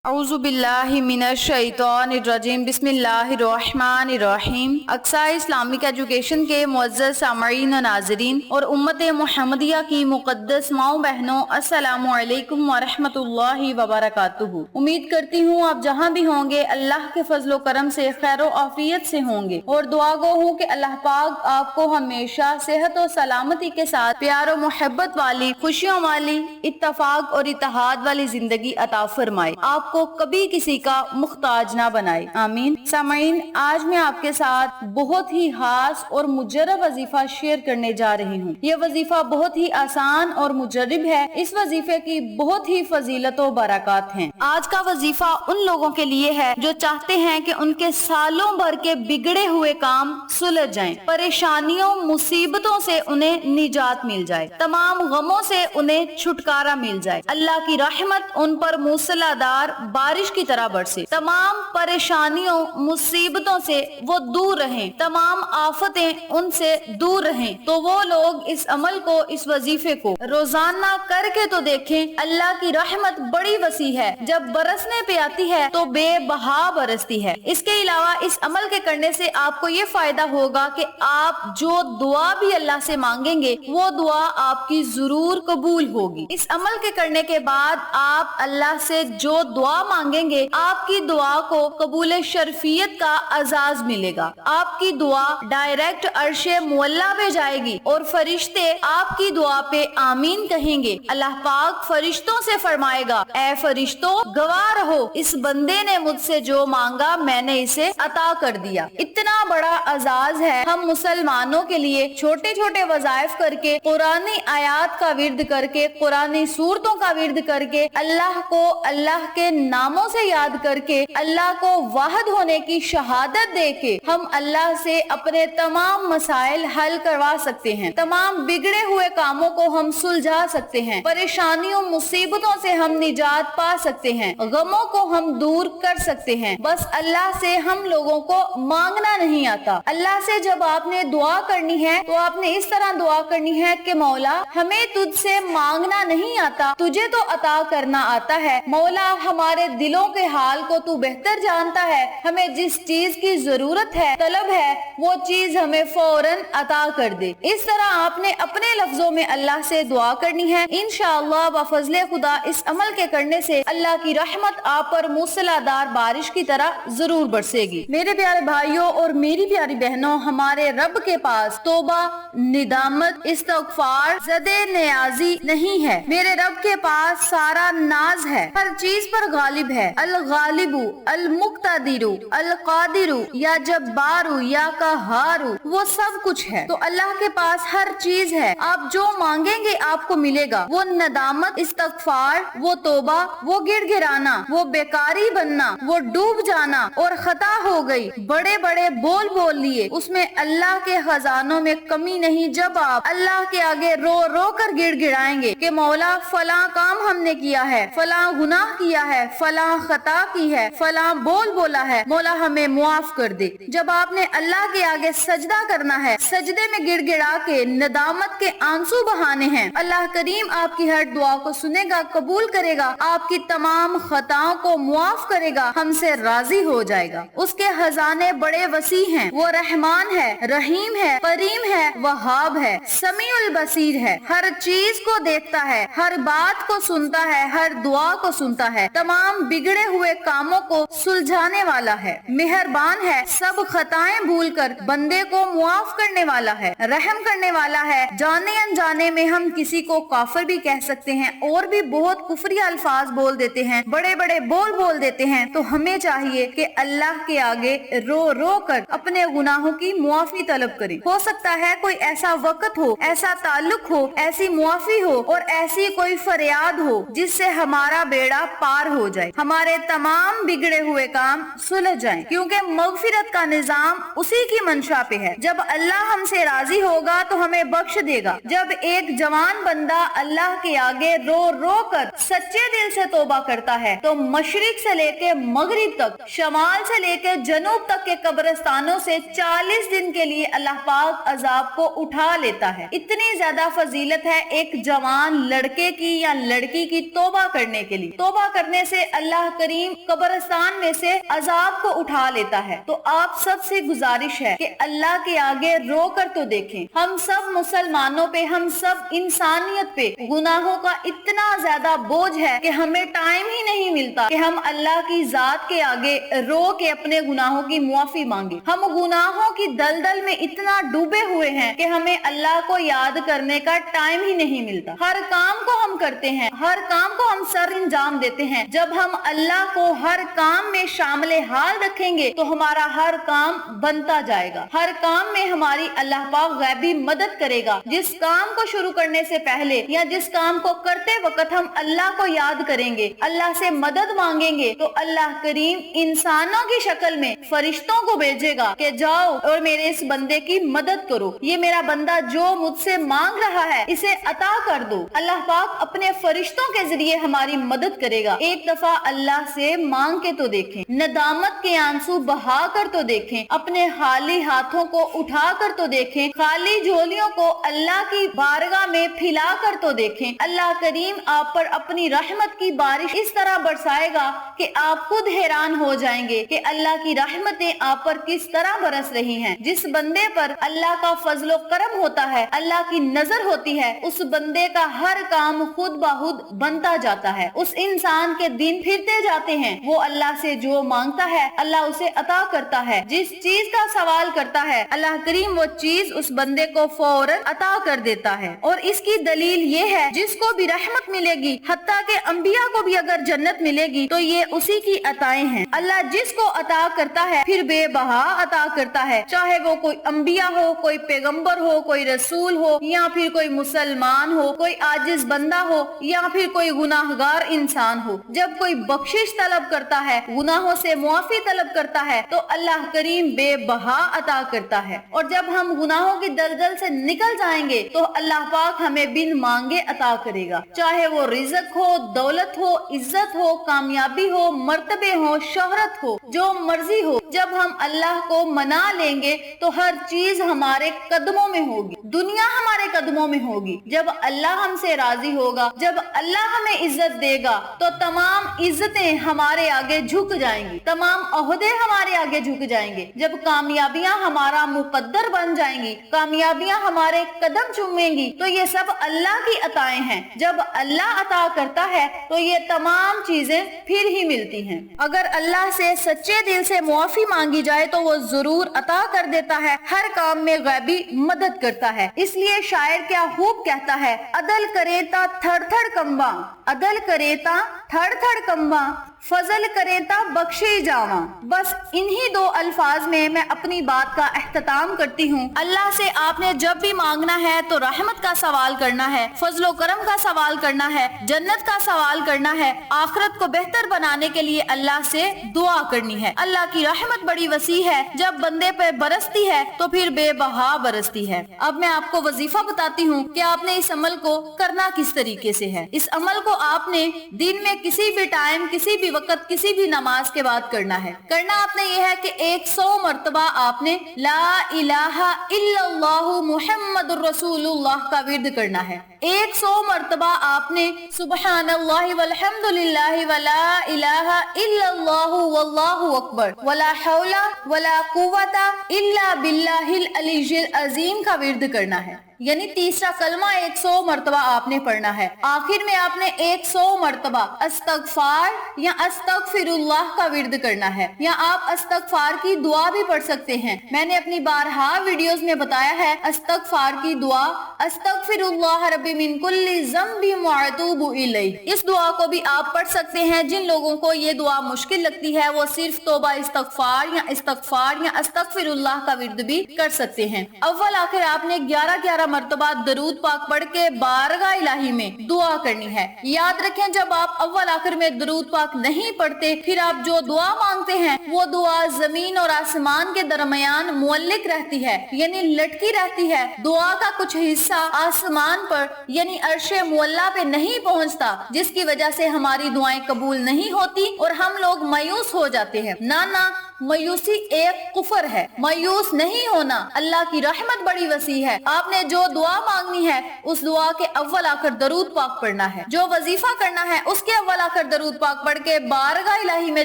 اعوذ باللہ من الشیطان الرجیم بسم اللہ الرحمن الرحیم۔ اقصا اسلامک ایجوکیشن کے معزز سامعین و ناظرین اور امت محمدیہ کی مقدس ماؤں بہنوں، السلام علیکم ورحمۃ اللہ وبرکاتہ۔ امید کرتی ہوں آپ جہاں بھی ہوں گے اللہ کے فضل و کرم سے خیر و عافیت سے ہوں گے، اور دعا گو ہوں کہ اللہ پاک آپ کو ہمیشہ صحت و سلامتی کے ساتھ پیار و محبت والی، خوشیوں والی، اتفاق اور اتحاد والی زندگی عطا فرمائے، آپ کو کبھی کسی کا محتاج نہ بنائے، آمین۔ سامعین، آج میں آپ کے ساتھ بہت ہی خاص اور مجرب وظیفہ شیئر کرنے جا رہی ہوں۔ یہ وظیفہ بہت ہی آسان اور مجرب ہے۔ اس وظیفے کی بہت ہی فضیلت و برکات ہیں۔ آج کا وظیفہ ان لوگوں کے لیے ہے جو چاہتے ہیں کہ ان کے سالوں بھر کے بگڑے ہوئے کام سلجھ جائیں، پریشانیوں مصیبتوں سے انہیں نجات مل جائے، تمام غموں سے انہیں چھٹکارا مل جائے، اللہ کی رحمت ان پر موسلا دھار بارش کی طرح برسے، تمام پریشانیوں مصیبتوں سے وہ دور رہیں، تمام آفتیں ان سے دور رہیں۔ تو وہ لوگ اس عمل کو، اس وظیفے کو روزانہ کر کے تو دیکھیں۔ اللہ کی رحمت بڑی وسیع ہے، جب برسنے پہ آتی ہے تو بے بہا برستی ہے۔ اس کے علاوہ اس عمل کے کرنے سے آپ کو یہ فائدہ ہوگا کہ آپ جو دعا بھی اللہ سے مانگیں گے وہ دعا آپ کی ضرور قبول ہوگی۔ اس عمل کے کرنے کے بعد آپ اللہ سے جو دعا مانگیں گے، آپ کی دعا کو قبول شرفیت کا اعزاز ملے گا۔ آپ کی دعا ڈائریکٹ عرش معلیٰ پہ جائے گی اور فرشتے آپ کی دعا پہ آمین کہیں گے۔ اللہ پاک فرشتوں سے فرمائے گا، اے فرشتوں گواہ رہو، اس بندے نے مجھ سے جو مانگا میں نے اسے عطا کر دیا۔ اتنا بڑا اعزاز ہے ہم مسلمانوں کے لیے۔ چھوٹے چھوٹے وظائف کر کے، قرآنی آیات کا ورد کر کے، قرآنی سورتوں کا ورد کر کے، اللہ کو اللہ کے ناموں سے یاد کر کے، اللہ کو واحد ہونے کی شہادت دے کے ہم اللہ سے اپنے تمام مسائل حل کروا سکتے ہیں، تمام بگڑے ہوئے کاموں کو ہم سلجھا سکتے ہیں، پریشانیوں مصیبتوں سے ہم نجات پا سکتے ہیں، غموں کو ہم دور کر سکتے ہیں۔ بس اللہ سے ہم لوگوں کو مانگنا نہیں آتا۔ اللہ سے جب آپ نے دعا کرنی ہے تو آپ نے اس طرح دعا کرنی ہے کہ مولا ہمیں تجھ سے مانگنا نہیں آتا، تجھے تو عطا کرنا آتا ہے۔ مولا ہمارے دلوں کے حال کو تو بہتر جانتا ہے، ہمیں جس چیز کی ضرورت ہے، طلب ہے، وہ چیز ہمیں فوراً عطا کر دے۔ اس طرح آپ نے اپنے لفظوں میں اللہ سے دعا کرنی ہے۔ انشاءاللہ بفضل خدا اس عمل کے کرنے سے اللہ کی رحمت آپ پر موسلا دھار بارش کی طرح ضرور برسے گی۔ میرے پیارے بھائیوں اور میری پیاری بہنوں، ہمارے رب کے پاس توبہ، ندامت، استغفار، زدے نیازی نہیں ہے۔ میرے رب کے پاس سارا ناز ہے، ہر چیز پر غالب ہے، الغالب، المقتدر، القادر، یا جبار، یا قہار، وہ سب کچھ ہے۔ تو اللہ کے پاس ہر چیز ہے، آپ جو مانگیں گے آپ کو ملے گا۔ وہ ندامت، استغفار، وہ توبہ، وہ گڑ گڑانا، وہ بیکاری بننا، وہ ڈوب جانا اور خطا ہو گئی، بڑے بڑے بول لیے، اس میں اللہ کے خزانوں میں کمی نہیں۔ جب آپ اللہ کے آگے رو رو کر گڑ گڑائیں گے کہ مولا فلاں کام ہم نے کیا ہے، فلاں گناہ کیا ہے، فلاں خطا کی ہے، فلاں بولا ہے، مولا ہمیں معاف کر دے۔ جب آپ نے اللہ کے آگے سجدہ کرنا ہے، سجدے میں گڑ گڑا کے ندامت کے آنسو بہانے ہیں، اللہ کریم آپ کی ہر دعا کو سنے گا، قبول کرے گا، آپ کی تمام خطاؤں کو معاف کرے گا، ہم سے راضی ہو جائے گا۔ اس کے خزانے بڑے وسیع ہیں، وہ رحمان ہے، رحیم ہے، کریم ہے، وہاب ہے، سمیع البصیر ہے، ہر چیز کو دیکھتا ہے، ہر بات کو سنتا ہے، ہر دعا کو سنتا ہے، تمام بگڑے ہوئے کاموں کو سلجھانے والا ہے، مہربان ہے، سب خطائیں بھول کر بندے کو معاف کرنے والا ہے، رحم کرنے والا ہے۔ جانے انجانے میں ہم کسی کو کافر بھی کہہ سکتے ہیں اور بھی بہت کفری الفاظ بول دیتے ہیں، بڑے بڑے بول دیتے ہیں، تو ہمیں چاہیے کہ اللہ کے آگے رو رو کر اپنے گناہوں کی معافی طلب کریں۔ ہو سکتا ہے کوئی ایسا وقت ہو، ایسا تعلق ہو، ایسی معافی ہو اور ایسی کوئی فریاد ہو جس سے ہمارا بیڑا پار ہو جائے، ہمارے تمام بگڑے ہوئے کام سلجھ جائیں، کیونکہ مغفرت کا نظام اسی کی منشا پہ ہے۔ جب اللہ ہم سے راضی ہوگا تو ہمیں بخش دے گا۔ جب ایک جوان بندہ اللہ کے آگے رو رو کر سچے دل سے توبہ کرتا ہے تو مشرق سے لے کے مغرب تک، شمال سے لے کے جنوب تک کے قبرستانوں سے 40 دن کے لیے اللہ پاک عذاب کو اٹھا لیتا ہے۔ اتنی زیادہ فضیلت ہے ایک جوان لڑکے کی یا لڑکی کی توبہ کرنے کے لیے۔ توبہ کرنے سے اللہ کریم قبرستان میں سے عذاب کو اٹھا لیتا ہے۔ تو آپ سب سے گزارش ہے کہ اللہ کے آگے رو کر تو دیکھیں۔ ہم سب مسلمانوں پہ، ہم سب انسانیت پہ گناہوں کا اتنا زیادہ بوجھ ہے کہ ہمیں ٹائم ہی نہیں ملتا کہ ہم اللہ کی ذات کے آگے رو کے اپنے گناہوں کی معافی مانگے۔ ہم گناہوں کی دلدل میں اتنا ڈوبے ہوئے ہیں کہ ہمیں اللہ کو یاد کرنے کا ٹائم ہی نہیں ملتا۔ ہر کام کو ہم کرتے ہیں، ہر کام کو ہم سر انجام دیتے ہیں۔ جب ہم اللہ کو ہر کام میں شامل حال رکھیں گے تو ہمارا ہر کام بنتا جائے گا۔ ہر کام میں ہماری اللہ پاک غیبی مدد کرے گا۔ جس کام کو شروع کرنے سے پہلے یا جس کام کو کرتے وقت ہم اللہ کو یاد کریں گے، اللہ سے مدد مانگیں گے، تو اللہ کریم انسانوں کی شکل میں فرشتوں کو بھیجے گا کہ جاؤ اور میرے اس بندے کی مدد کرو، یہ میرا بندہ جو مجھ سے مانگ رہا ہے اسے عطا کر دو۔ اللہ پاک اپنے فرشتوں کے ذریعے ہماری مدد کرے گا۔ ایک دفعہ اللہ سے مانگ کے تو دیکھیں، ندامت کے آنسو بہا کر تو دیکھیں، اپنے خالی ہاتھوں کو اٹھا کر تو دیکھیں، خالی جھولیوں کو اللہ کی بارگاہ میں پھیلا کر تو دیکھیں۔ اللہ کریم آپ پر اپنی رحمت کی بارش اس طرح برسائے گا کہ آپ خود حیران ہو جائیں گے کہ اللہ کی رحمتیں آپ پر کس طرح برس رہی ہیں۔ جس بندے پر اللہ کا فضل و کرم ہوتا ہے، اللہ کی نظر ہوتی ہے، اس بندے کا ہر کام خود بخود بنتا جاتا ہے۔ اس انسان کے دن پھرتے جاتے ہیں، وہ اللہ سے جو مانگتا ہے اللہ اسے عطا کرتا ہے۔ جس چیز کا سوال کرتا ہے اللہ کریم وہ چیز اس بندے کو فوراً عطا کر دیتا ہے۔ اور اس کی دلیل یہ ہے جس کو بھی رحمت ملے گی، حتیٰ کہ انبیاء کو بھی اگر جنت ملے گی تو یہ اسی کی عطائیں ہیں۔ اللہ جس کو عطا کرتا ہے پھر بے بہا عطا کرتا ہے، چاہے وہ کوئی انبیاء ہو، کوئی پیغمبر ہو، کوئی رسول ہو، یا پھر کوئی مسلمان ہو، کوئی عاجز بندہ ہو، یا پھر کوئی گناہگار انسان ہو۔ جب کوئی بخشش طلب کرتا ہے، گناہوں سے معافی طلب کرتا ہے تو اللہ کریم بے بہا عطا کرتا ہے۔ اور جب ہم گناہوں کی دلدل سے نکل جائیں گے تو اللہ پاک ہمیں بن مانگے عطا کرے گا، چاہے وہ رزق ہو، دولت ہو، عزت ہو، کامیابی ہو، مرتبے ہو، شہرت ہو، جو مرضی ہو۔ جب ہم اللہ کو منا لیں گے تو ہر چیز ہمارے قدموں میں ہوگی، دنیا ہمارے قدموں میں ہوگی۔ جب اللہ ہم سے راضی ہوگا، جب اللہ ہمیں عزت دے گا تو تمام عزتیں ہمارے آگے جھک جائیں گی، تمام عہدے ہمارے آگے جھک جائیں گے۔ جب کامیابیاں ہمارا مقدر بن جائیں گی، کامیابیاں ہمارے قدم چومیں گی، تو یہ سب اللہ کی عطائیں ہیں۔ جب اللہ عطا کرتا ہے تو یہ تمام چیزیں پھر ہی ملتی ہیں۔ اگر اللہ سے سچے دل سے معافی مانگی جائے تو وہ ضرور عطا کر دیتا ہے، ہر کام میں غیبی مدد کرتا ہے۔ اس لیے شاعر کیا خوب کہتا ہے، عدل کرے تا تھڑ تھڑ کمباں، عدل کرے تا تھڑ تھڑ کمباں، فضل کرے تا بخشے جاواں۔ بس انہی دو الفاظ میں میں اپنی بات کا اختتام کرتی ہوں۔ اللہ سے آپ نے جب بھی مانگنا ہے تو رحمت کا سوال کرنا ہے، فضل و کرم کا سوال کرنا ہے، جنت کا سوال کرنا ہے، آخرت کو بہتر بنانے کے لیے اللہ سے دعا کرنی ہے۔ اللہ کی رحمت بڑی وسیع ہے، جب بندے پہ برستی ہے تو پھر بے بہا برستی ہے۔ اب میں آپ کو وظیفہ بتاتی ہوں کہ آپ نے اس عمل کو کرنا کس طریقے سے ہے۔ اس عمل کو آپ نے دن میں کسی بھی ٹائم، کسی بھی وقت، کسی بھی نماز کے بعد کرنا ہے۔ کرنا آپ نے یہ ہے کہ 100 مرتبہ آپ نے لا الہ الا اللہ محمد الرسول اللہ کا ورد کرنا ہے۔ 100 مرتبہ آپ نے سبحان اللہ والحمد للہ ولا الہ الا اللہ واللہ اکبر ولا حول ولا قوت الا باللہ العلی العظیم کا ورد کرنا ہے، یعنی تیسرا کلمہ 100 مرتبہ آپ نے پڑھنا ہے۔ آخر میں آپ نے 100 مرتبہ استغفار یا استغفر اللہ کا ورد کرنا ہے، یا آپ استغفار کی دعا بھی پڑھ سکتے ہیں۔ میں نے اپنی بارہا ویڈیوز میں بتایا ہے استغفار کی دعا، استغفر اللہ ربی من کل ذنب واتوب الیہ۔ اس دعا کو بھی آپ پڑھ سکتے ہیں۔ جن لوگوں کو یہ دعا مشکل لگتی ہے وہ صرف توبہ استغفار یا استغفر اللہ کا ورد بھی کر سکتے ہیں۔ اول آخر آپ نے 11 مرتبہ درود پاک پڑھ کے بارگاہ الہی میں دعا کرنی ہے۔ یاد رکھیں جب آپ اول آخر میں درود پاک نہیں پڑھتے پھر آپ جو دعا مانگتے ہیں وہ دعا زمین اور آسمان کے درمیان معلق رہتی ہے، یعنی لٹکی رہتی ہے۔ دعا کا کچھ حصہ آسمان پر یعنی عرش معلیٰ پہ نہیں پہنچتا، جس کی وجہ سے ہماری دعائیں قبول نہیں ہوتی اور ہم لوگ مایوس ہو جاتے ہیں۔ نہ مایوسی ایک کفر ہے. مایوس نہیں ہونا, اللہ کی رحمت بڑی وسیع ہے. آپ نے جو دعا مانگنی ہے اس دعا کے اول آ کر درود پاک پڑھنا ہے. جو وظیفہ کرنا ہے اس کے اول آ کر درود پاک پڑھ کے بارگاہ الہی میں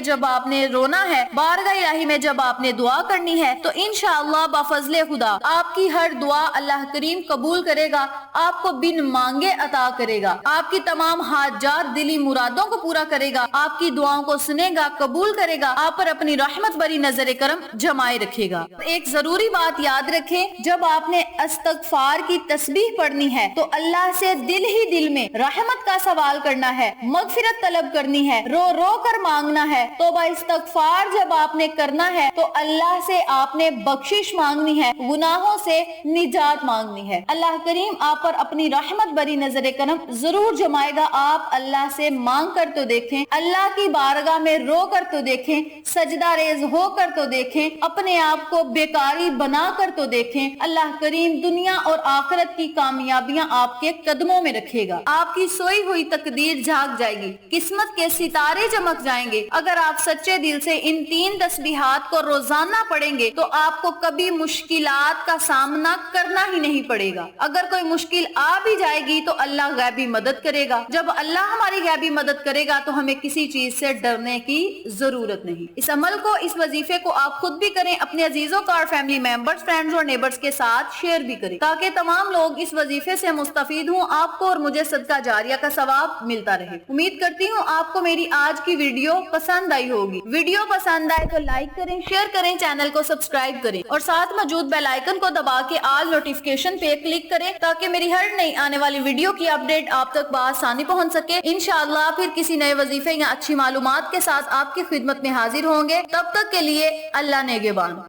جب آپ نے رونا ہے, بارگاہ الہی میں جب آپ نے دعا کرنی ہے, تو انشاءاللہ بفضل خدا آپ کی ہر دعا اللہ کریم قبول کرے گا, آپ کو بن مانگے عطا کرے گا, آپ کی تمام حاجات دلی مرادوں کو پورا کرے گا, آپ کی دعاؤں کو سنے گا, قبول کرے گا, آپ پر اپنی رحمت بری نظر کرم جمائے رکھے گا. ایک ضروری بات یاد رکھیں, جب آپ نے استغفار کی تسبیح پڑھنی ہے تو اللہ سے دل ہی دل میں رحمت کا سوال کرنا ہے, مغفرت طلب کرنی ہے, رو رو کر مانگنا ہے. توبہ استغفار جب آپ نے کرنا ہے تو اللہ سے آپ نے بخشش مانگنی ہے, گناہوں سے نجات مانگنی ہے. اللہ کریم آپ پر اپنی رحمت بری نظر کرم ضرور جمائے گا. آپ اللہ سے مانگ کر تو دیکھیں, اللہ کی بارگاہ میں رو کر تو دیکھیں, سجدہ ریز ہو کر تو دیکھیں, اپنے آپ کو بیکاری بنا کر تو دیکھیں. اللہ کریم دنیا اور آخرت کی کامیابیاں آپ کے قدموں میں رکھے گا. آپ کی سوئی ہوئی تقدیر جھاگ جائے گی, قسمت کے ستارے چمک جائیں گے. اگر آپ سچے دل سے ان 3 تسبیحات کو روزانہ پڑھیں گے تو آپ کو کبھی مشکلات کا سامنا کرنا ہی نہیں پڑے گا. اگر کوئی مشکل آ بھی جائے گی تو اللہ غیبی مدد کرے گا. جب اللہ ہماری غیبی مدد کرے گا تو ہمیں کسی چیز سے ڈرنے کی ضرورت نہیں. اس عمل کو, اس وظیفے کو آپ خود بھی کریں, اپنے عزیزوں کا اور فیملی ممبرز, فرینڈز اور نیبرز کے ساتھ شیئر بھی کریں تاکہ تمام لوگ اس وظیفے سے مستفید ہوں, آپ کو اور مجھے صدقہ جاریہ کا ثواب ملتا رہے. امید کرتی ہوں آپ کو میری آج کی ویڈیو پسند آئی ہوگی. ویڈیو پسند آئے تو لائک کریں, شیئر کریں, چینل کو سبسکرائب کریں اور ساتھ موجود بیل آئیکن کو دبا کے آل نوٹیفیکیشن پہ کلک کریں تاکہ میری ہر نئی آنے والی ویڈیو کی اپڈیٹ آپ تک بآسانی پہنچ سکے. انشاءاللہ پھر کسی نئے وظیفے یا اچھی معلومات کے ساتھ آپ کی خدمت میں حاضر ہوں گے. تب تک کے لیے اللہ نگہبان.